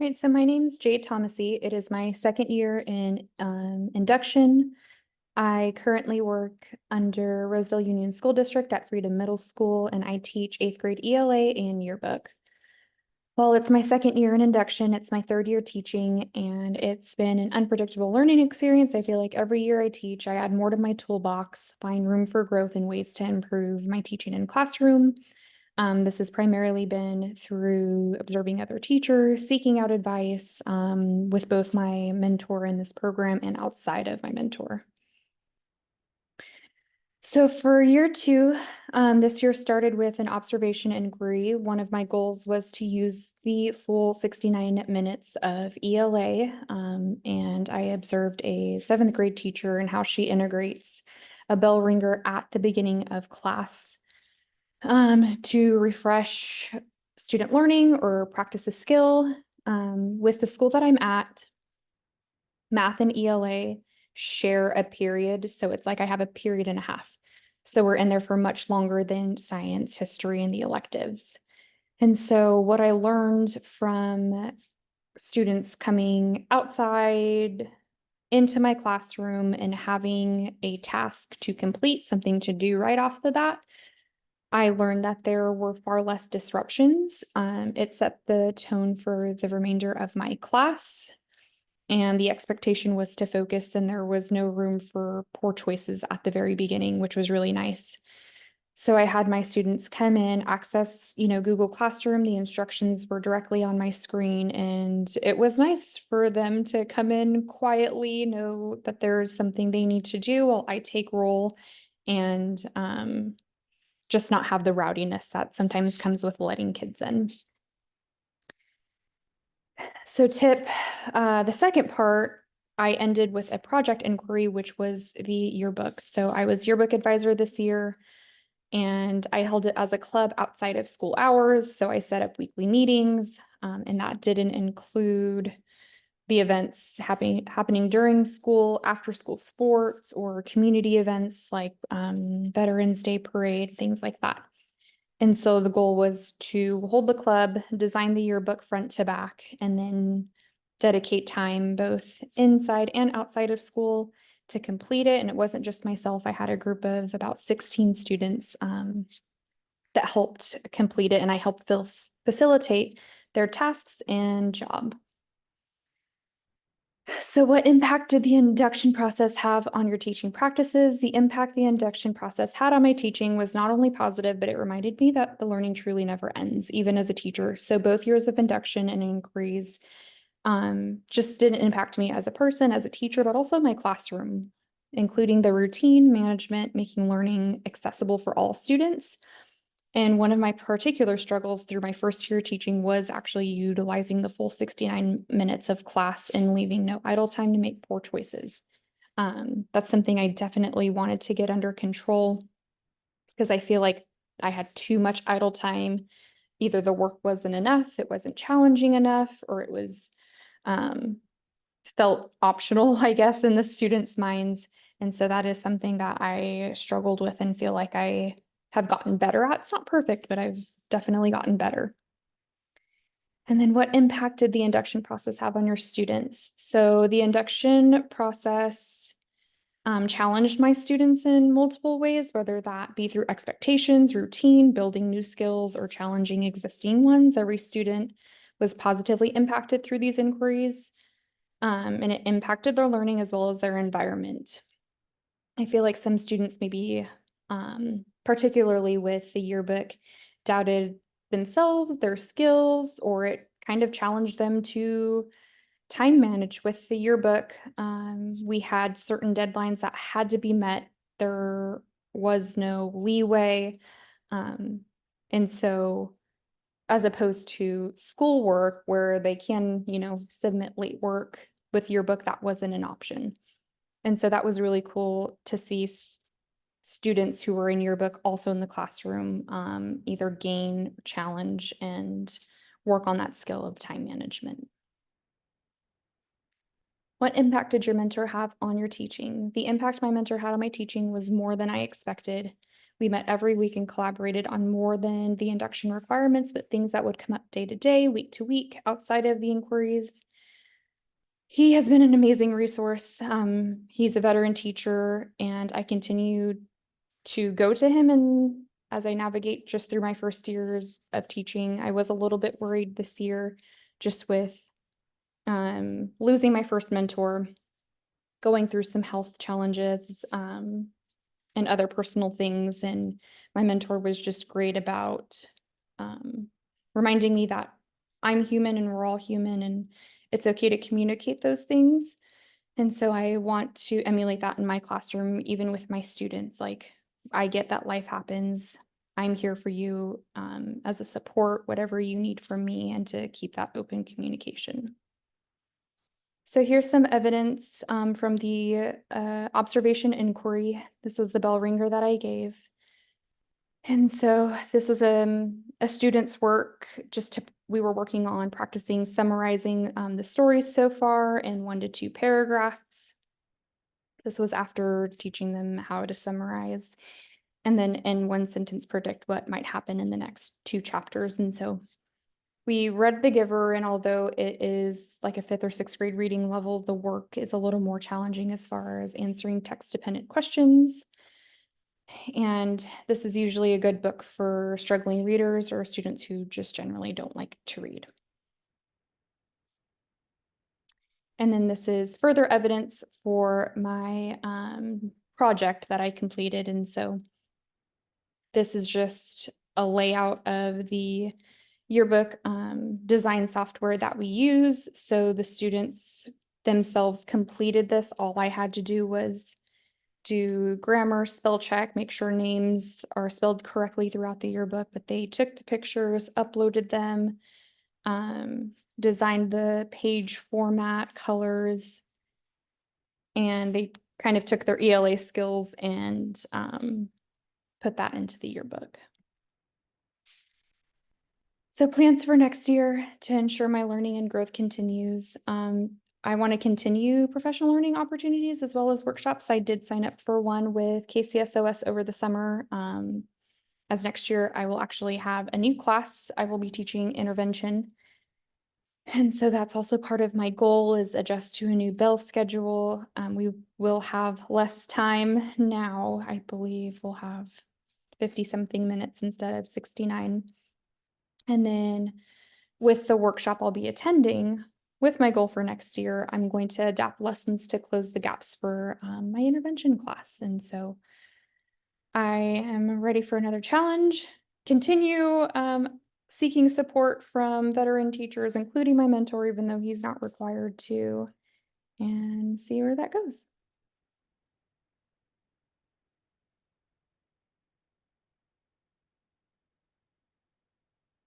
Right, so my name's Jade Thomasy. It is my second year in induction. I currently work under Rosedale Union School District at Freedom Middle School, and I teach eighth grade ELA and yearbook. Well, it's my second year in induction. It's my third year teaching, and it's been an unpredictable learning experience. I feel like every year I teach, I add more to my toolbox, find room for growth and ways to improve my teaching in classroom. This has primarily been through observing other teachers, seeking out advice with both my mentor in this program and outside of my mentor. So for year two, this year started with an observation inquiry. One of my goals was to use the full 69 minutes of ELA, and I observed a seventh grade teacher and how she integrates a bell ringer at the beginning of class to refresh student learning or practice a skill. With the school that I'm at, math and ELA share a period. So it's like I have a period and a half. So we're in there for much longer than science, history, and the electives. And so what I learned from students coming outside into my classroom and having a task to complete, something to do right off the bat, I learned that there were far less disruptions. It set the tone for the remainder of my class, and the expectation was to focus, and there was no room for poor choices at the very beginning, which was really nice. So I had my students come in, access, Google Classroom. The instructions were directly on my screen, and it was nice for them to come in quietly, know that there's something they need to do while I take roll, and just not have the rowdiness that sometimes comes with letting kids in. So the second part, I ended with a project inquiry, which was the yearbook. So I was yearbook advisor this year, and I held it as a club outside of school hours. So I set up weekly meetings, and that didn't include the events happening during school, after school sports, or community events like Veterans Day parade, things like that. And so the goal was to hold the club, design the yearbook front to back, and then dedicate time both inside and outside of school to complete it. And it wasn't just myself. I had a group of about 16 students that helped complete it, and I helped facilitate their tasks and job. So what impact did the induction process have on your teaching practices? The impact the induction process had on my teaching was not only positive, but it reminded me that the learning truly never ends, even as a teacher. So both years of induction and inquiries just didn't impact me as a person, as a teacher, but also my classroom, including the routine management, making learning accessible for all students. And one of my particular struggles through my first year teaching was actually utilizing the full 69 minutes of class and leaving no idle time to make poor choices. That's something I definitely wanted to get under control because I feel like I had too much idle time. Either the work wasn't enough, it wasn't challenging enough, or it was felt optional, I guess, in the students' minds. And so that is something that I struggled with and feel like I have gotten better at. It's not perfect, but I've definitely gotten better. And then what impact did the induction process have on your students? So the induction process challenged my students in multiple ways, whether that be through expectations, routine, building new skills, or challenging existing ones. Every student was positively impacted through these inquiries, and it impacted their learning as well as their environment. I feel like some students maybe, particularly with the yearbook, doubted themselves, their skills, or it kind of challenged them to time manage with the yearbook. We had certain deadlines that had to be met. There was no leeway. And so as opposed to schoolwork where they can, submit late work, with yearbook, that wasn't an option. And so that was really cool to see students who were in yearbook also in the classroom either gain, challenge, and work on that skill of time management. What impact did your mentor have on your teaching? The impact my mentor had on my teaching was more than I expected. We met every week and collaborated on more than the induction requirements, but things that would come up day to day, week to week, outside of the inquiries. He has been an amazing resource. He's a veteran teacher, and I continue to go to him and as I navigate just through my first years of teaching. I was a little bit worried this year just with losing my first mentor, going through some health challenges, and other personal things. And my mentor was just great about um, reminding me that I'm human and we're all human and it's okay to communicate those things. And so I want to emulate that in my classroom, even with my students. Like, I get that life happens. I'm here for you as a support, whatever you need from me, and to keep that open communication. So here's some evidence from the observation inquiry. This was the bell ringer that I gave. And so this was a student's work. We were working on practicing summarizing the stories so far in 1 to 2 paragraphs. This was after teaching them how to summarize and then in one sentence predict what might happen in the next 2 chapters. And so we read The Giver, and although it is like a 5th or 6th grade reading level, the work is a little more challenging as far as answering text-dependent questions. And this is usually a good book for struggling readers or students who just generally don't like to read. And then this is further evidence for my project that I completed. And so this is just a layout of the yearbook design software that we use. So the students themselves completed this. All I had to do was do grammar, spell check, make sure names are spelled correctly throughout the yearbook, but they took the pictures, uploaded them, designed the page format, colors, and they kind of took their ELA skills and put that into the yearbook. So plans for next year to ensure my learning and growth continues. I want to continue professional learning opportunities as well as workshops. I did sign up for one with KCSOS over the summer. As next year, I will actually have a new class. I will be teaching intervention. And so that's also part of my goal, is adjust to a new bell schedule. We will have less time now. I believe we'll have 50 something minutes instead of 69. And then with the workshop I'll be attending, with my goal for next year, I'm going to adapt lessons to close the gaps for my intervention class. And so I am ready for another challenge, continue seeking support from veteran teachers, including my mentor, even though he's not required to, and see where that goes.